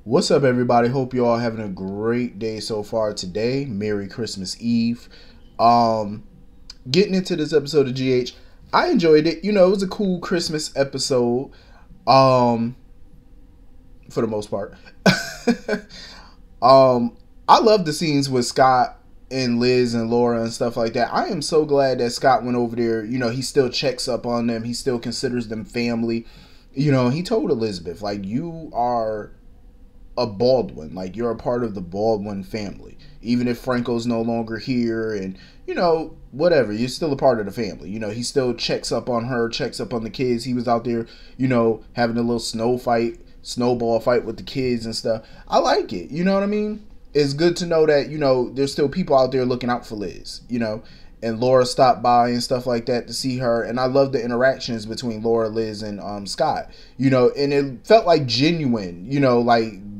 What's up, everybody? Hope you all having a great day so far today. Merry Christmas Eve. Um, Getting into this episode of GH, I enjoyed it. It was a cool Christmas episode. Um, for the most part. um, I love the scenes with Scott and Liz and Laura and stuff like that. I am so glad that Scott went over there. He still checks up on them. He still considers them family. He told Elizabeth, like, you are a Baldwin. Like, you're a part of the Baldwin family. Even if Franco's no longer here and, whatever, you're still a part of the family. He still checks up on her, checks up on the kids. He was out there, having a little snowball fight with the kids and stuff. I like it. You know what I mean? It's good to know that, there's still people out there looking out for Liz, and Laura stopped by and stuff like that to see her. And I love the interactions between Laura, Liz, and Scott, and it felt like genuine,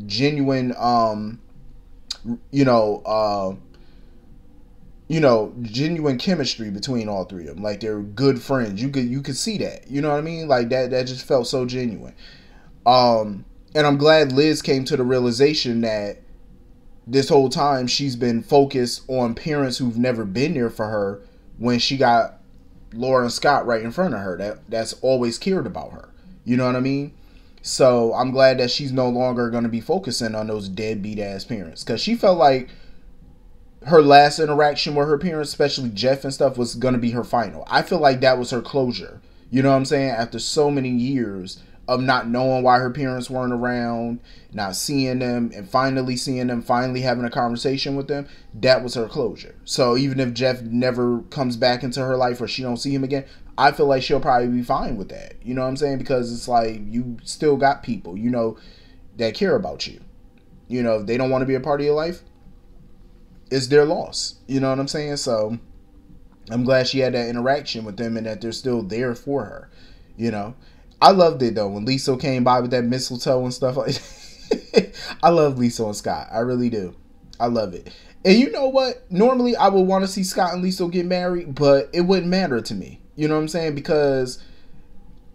genuine, genuine chemistry between all three of them. Like, they're good friends. You could see that, you know what I mean? Like, that just felt so genuine. And I'm glad Liz came to the realization that this whole time she's been focused on parents who've never been there for her when she got Laura and Scott right in front of her. That's always cared about her. You know what I mean? So I'm glad that she's no longer going to be focusing on those deadbeat ass parents, because she felt like her last interaction with her parents, especially Jeff and stuff, was going to be her final. I feel like that was her closure. You know what I'm saying? After so many years of not knowing why her parents weren't around, not seeing them, and finally seeing them, finally having a conversation with them, that was her closure. So even if Jeff never comes back into her life or she don't see him again, I feel like she'll probably be fine with that. You know what I'm saying? Because it's like, you still got people, that care about you. If they don't want to be a part of your life, it's their loss. You know what I'm saying? So I'm glad she had that interaction with them and that they're still there for her. I loved it though when Lisa came by with that mistletoe and stuff like that. I love Lisa and Scott. I really do. I love it. And you know what? Normally I would want to see Scott and Lisa get married, but it wouldn't matter to me. You know what I'm saying? Because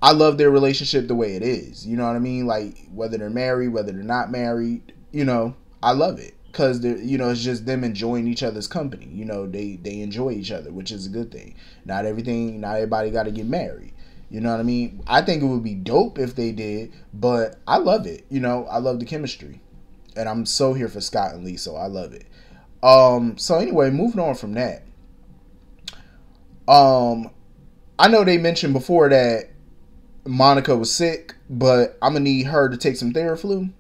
I love their relationship the way it is. You know what I mean? Like, whether they're married, whether they're not married, I love it. Because it's just them enjoying each other's company. They enjoy each other, which is a good thing. Not everybody got to get married. You know what I mean? I think it would be dope if they did, but I love it. I love the chemistry. And I'm so here for Scott and Lisa, so I love it. So anyway, moving on from that. I know they mentioned before that Monica was sick, but I'm going to need her to take some Theraflu.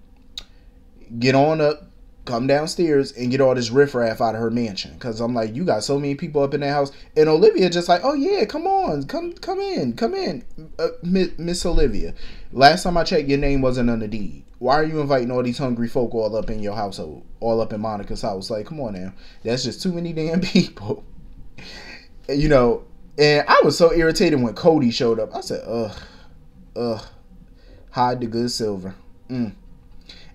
Get on up, come downstairs, and get all this riffraff out of her mansion. Because I'm like, you got so many people up in that house. And Olivia just like, oh yeah, come on, come in, Miss Olivia. Last time I checked, your name wasn't on the deed. Why are you inviting all these hungry folk all up in your household, all up in Monica's house? Like, come on now, that's just too many damn people. And I was so irritated when Cody showed up. I said, hide the good silver.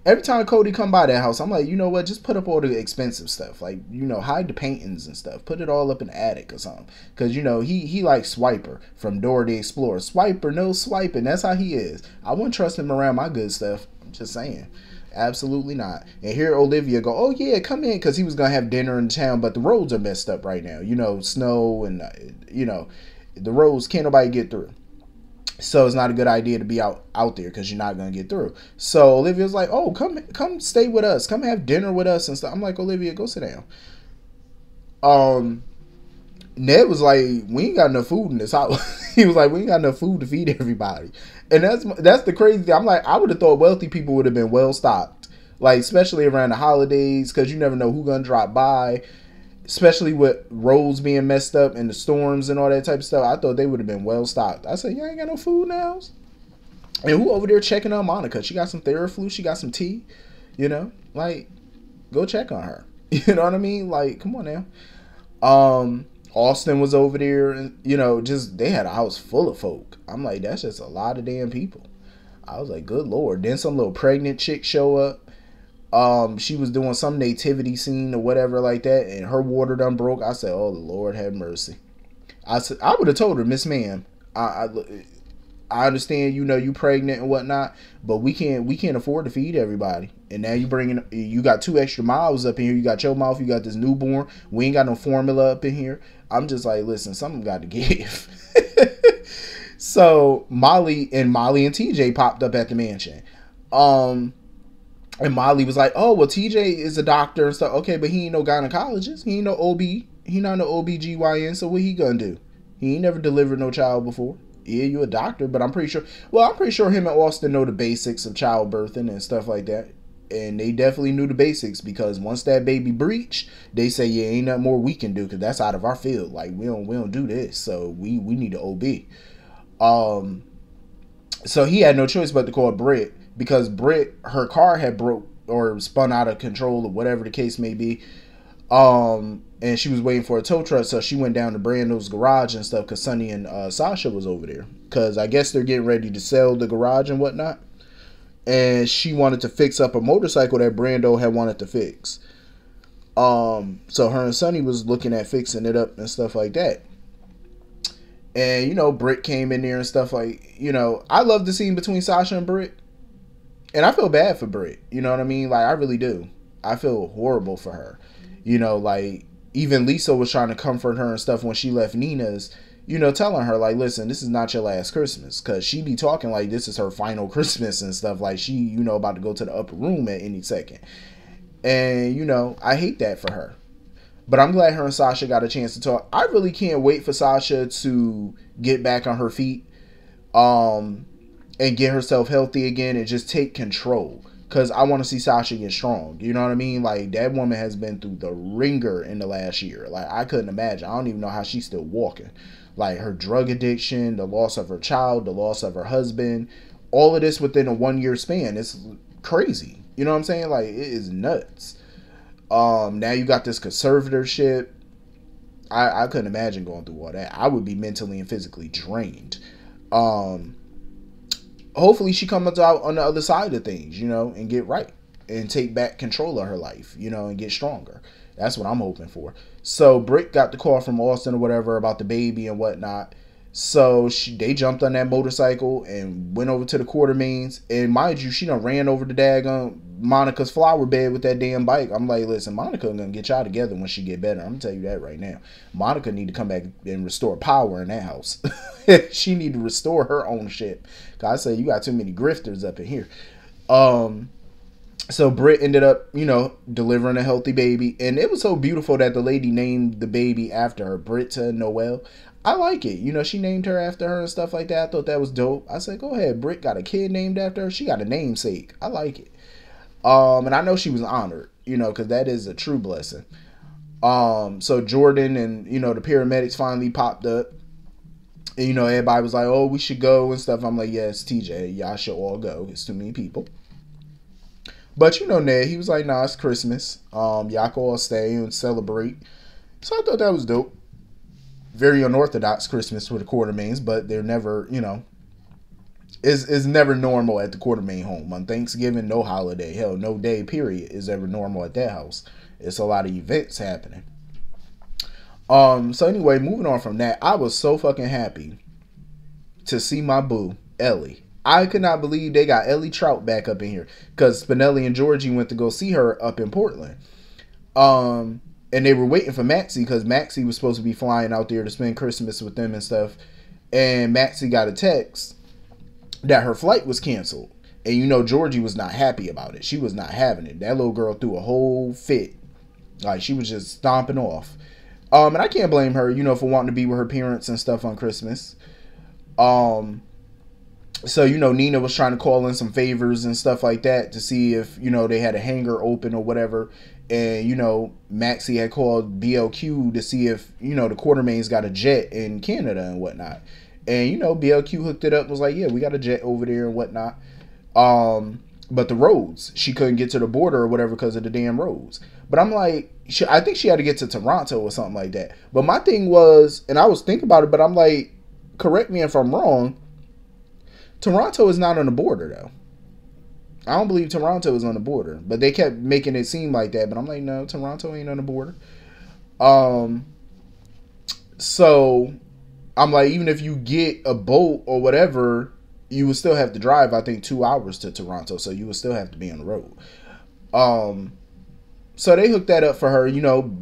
Every time Cody come by that house, I'm like, you know what? Just put up all the expensive stuff. Like, hide the paintings and stuff. Put it all up in the attic or something. Because, he like Swiper from Dora the Explorer. Swiper, no swiping. That's how he is. I wouldn't trust him around my good stuff. I'm just saying. Absolutely not. And here Olivia go, oh yeah, come in. Because he was going to have dinner in town. But the roads are messed up right now. Snow and, the roads, can't nobody get through. So it's not a good idea to be out there because you're not going to get through. So Olivia's like, oh, come stay with us. Come have dinner with us and stuff. I'm like, Olivia, go sit down. Ned was like, we ain't got enough food in this house. He was like, we ain't got enough food to feed everybody. And that's the crazy thing. I'm like, I would have thought wealthy people would have been well stocked. Like, especially around the holidays, because you never know who's going to drop by. Especially with roads being messed up and the storms and all that type of stuff. I thought they would have been well stocked. I said, you ain't got no food in the house? And who over there checking on Monica? She got some Theraflu. She got some tea. Like, go check on her. You know what I mean? Like, come on now. Austin was over there. And, just, they had a house full of folk. I'm like, that's just a lot of damn people. I was like, good Lord. Then some little pregnant chick show up. She was doing some nativity scene or whatever like that, and her water done broke. I said, oh, the Lord have mercy. I said, I would have told her, Miss Ma'am, I understand, you pregnant and whatnot, but we can't afford to feed everybody. And now you got 2 extra miles up in here. You got your mouth, you got this newborn. We ain't got no formula up in here. I'm just like, listen, something got to give. So Molly and TJ popped up at the mansion. And Molly was like, oh, well, TJ is a doctor and stuff. Okay, but he ain't no gynecologist. He ain't no OB. He not no OBGYN. So what he gonna do? He ain't never delivered no child before. Yeah, you a doctor, but I'm pretty sure him and Austin know the basics of childbirthing and stuff like that. And they definitely knew the basics, because once that baby breached, they say, yeah, ain't nothing more we can do, because that's out of our field. Like, we don't do this. So we need an OB. So he had no choice but to call Britt, because Britt, her car had broke or spun out of control or whatever the case may be. And she was waiting for a tow truck, so she went down to Brando's garage and stuff, because Sonny and Sasha was over there, because I guess they're getting ready to sell the garage and whatnot. And she wanted to fix up a motorcycle that Brando had wanted to fix. So her and Sonny was looking at fixing it up and stuff like that. And, Britt came in there and stuff like, I love the scene between Sasha and Britt. And I feel bad for Britt. You know what I mean? Like, I really do. I feel horrible for her. Like, even Lisa was trying to comfort her and stuff when she left Nina's, telling her, like, listen, this is not your last Christmas. Because she be talking like this is her final Christmas and stuff. Like, she, about to go to the upper room at any second. And, I hate that for her. But I'm glad her and Sasha got a chance to talk. I really can't wait for Sasha to get back on her feet. And get herself healthy again and just take control. Because I want to see Sasha get strong. You know what I mean? Like, that woman has been through the ringer in the last year. Like, I couldn't imagine. I don't even know how she's still walking. Like, her drug addiction, the loss of her child, the loss of her husband. All of this within a 1-year span. It's crazy. You know what I'm saying? Like, it is nuts. Now you got this conservatorship. I couldn't imagine going through all that. I would be mentally and physically drained. Hopefully she comes out on the other side of things, and get right and take back control of her life, and get stronger. That's what I'm hoping for. So Britt got the call from Austin or whatever about the baby and whatnot. So they jumped on that motorcycle and went over to the Quartermains. And mind you, she done ran over the daggone Monica's flower bed with that damn bike. I'm like, listen, Monica gonna get y'all together when she get better. I'm gonna tell you that right now. Monica need to come back and restore power in that house. She need to restore her own shit. Cause I say you got too many grifters up in here. So Britt ended up, delivering a healthy baby. And it was so beautiful that the lady named the baby after her, Britta Noel. I like it. She named her after her and stuff like that. I thought that was dope. I said, go ahead, Britt got a kid named after her. She got a namesake. I like it. And I know she was honored, because that is a true blessing. So Jordan and, the paramedics finally popped up. And, everybody was like, oh, we should go and stuff. I'm like, yes, TJ, y'all should all go. It's too many people. But, Ned, he was like, nah, it's Christmas. Y'all can all stay and celebrate. So I thought that was dope. Very unorthodox Christmas for the Quartermains, but they're never, is never normal at the Quartermain home. On Thanksgiving, no holiday, hell, no day, period, is ever normal at that house. It's a lot of events happening. So anyway, moving on from that, I was so fucking happy to see my boo, Ellie. I could not believe they got Ellie Trout back up in here, because Spinelli and Georgie went to go see her up in Portland. And they were waiting for Maxie, because Maxie was supposed to be flying out there to spend Christmas with them and stuff. And Maxie got a text that her flight was canceled. And Georgie was not happy about it. She was not having it. That little girl threw a whole fit. Like, she was just stomping off. And I can't blame her, for wanting to be with her parents and stuff on Christmas. So, Nina was trying to call in some favors and stuff like that to see if, they had a hangar open or whatever. And, Maxie had called BLQ to see if, the Quartermains got a jet in Canada and whatnot. And, BLQ hooked it up and was like, yeah, we got a jet over there and whatnot. But the roads, she couldn't get to the border or whatever because of the damn roads. But I'm like, I think she had to get to Toronto or something like that. But my thing was, and I was thinking about it, but I'm like, correct me if I'm wrong, Toronto is not on the border, though. I don't believe Toronto is on the border. But they kept making it seem like that. But I'm like, no, Toronto ain't on the border. So, I'm like, even if you get a boat or whatever, you would still have to drive, I think, 2 hours to Toronto, so you would still have to be on the road. So they hooked that up for her. You know,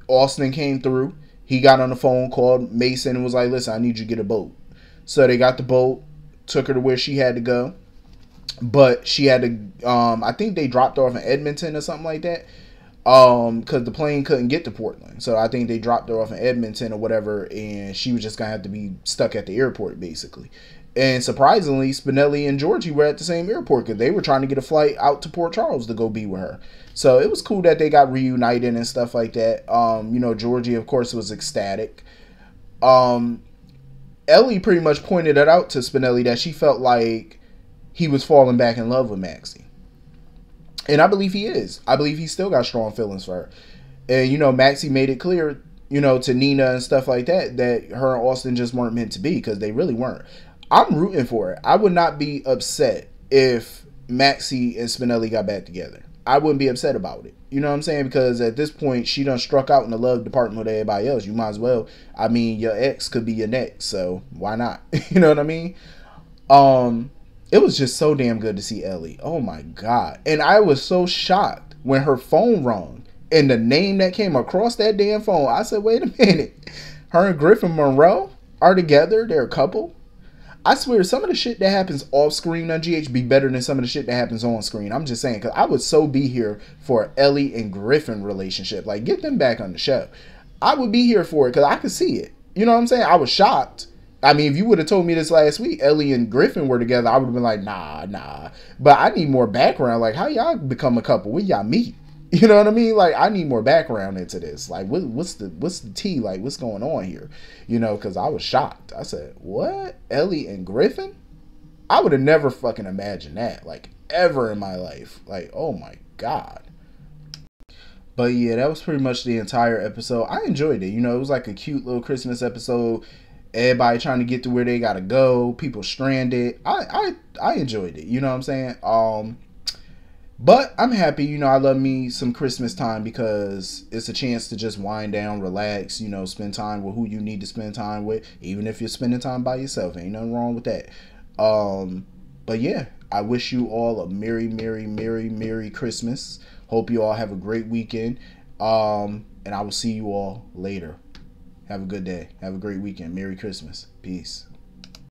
Austin came through. He got on the phone, called Mason, and was like, listen, I need you to get a boat. So they got the boat, took her to where she had to go. But she had to, I think they dropped her off in Edmonton or something like that. Because the plane couldn't get to Portland. So I think they dropped her off in Edmonton or whatever, and she was just going to have to be stuck at the airport, basically. And surprisingly, Spinelli and Georgie were at the same airport because they were trying to get a flight out to Port Charles to go be with her. So it was cool that they got reunited and stuff like that. You know, Georgie, of course, was ecstatic. Ellie pretty much pointed it out to Spinelli that she felt like he was falling back in love with Maxie. And I believe he is. I believe he still got strong feelings for her. And, you know, Maxie made it clear, you know, to Nina and stuff like that, that her and Austin just weren't meant to be, because they really weren't. I'm rooting for it. I would not be upset if Maxie and Spinelli got back together. I wouldn't be upset about it. You know what I'm saying? Because at this point, she done struck out in the love department with everybody else. You might as well. I mean, your ex could be your next, so why not? You know what I mean? It was just so damn good to see Ellie. Oh my God. And I was so shocked when her phone rang and the name that came across that damn phone. I said, wait a minute. Her and Griffin Monroe are together. They're a couple. I swear, some of the shit that happens off screen on GH be better than some of the shit that happens on screen. I'm just saying, because I would so be here for Ellie and Griffin relationship. Like, get them back on the show. I would be here for it because I could see it. You know what I'm saying? I was shocked. I mean, if you would have told me this last week, Ellie and Griffin were together, I would have been like, nah. But I need more background. Like, how y'all become a couple? Where y'all meet? You know what I mean? Like, I need more background into this. Like, what's the tea? Like, what's going on here? You know, because I was shocked. I said, what? Ellie and Griffin? I would have never fucking imagined that. Like, ever in my life. Like, oh my God. But yeah, that was pretty much the entire episode. I enjoyed it. You know, it was like a cute little Christmas episode. Everybody trying to get to where they gotta go. People stranded. I enjoyed it. You know what I'm saying? But I'm happy, you know, I love me some Christmas time because it's a chance to just wind down, relax, you know, spend time with who you need to spend time with, even if you're spending time by yourself. Ain't nothing wrong with that. But yeah, I wish you all a merry, merry, merry, merry Christmas. Hope you all have a great weekend. And I will see you all later. Have a good day. Have a great weekend. Merry Christmas. Peace.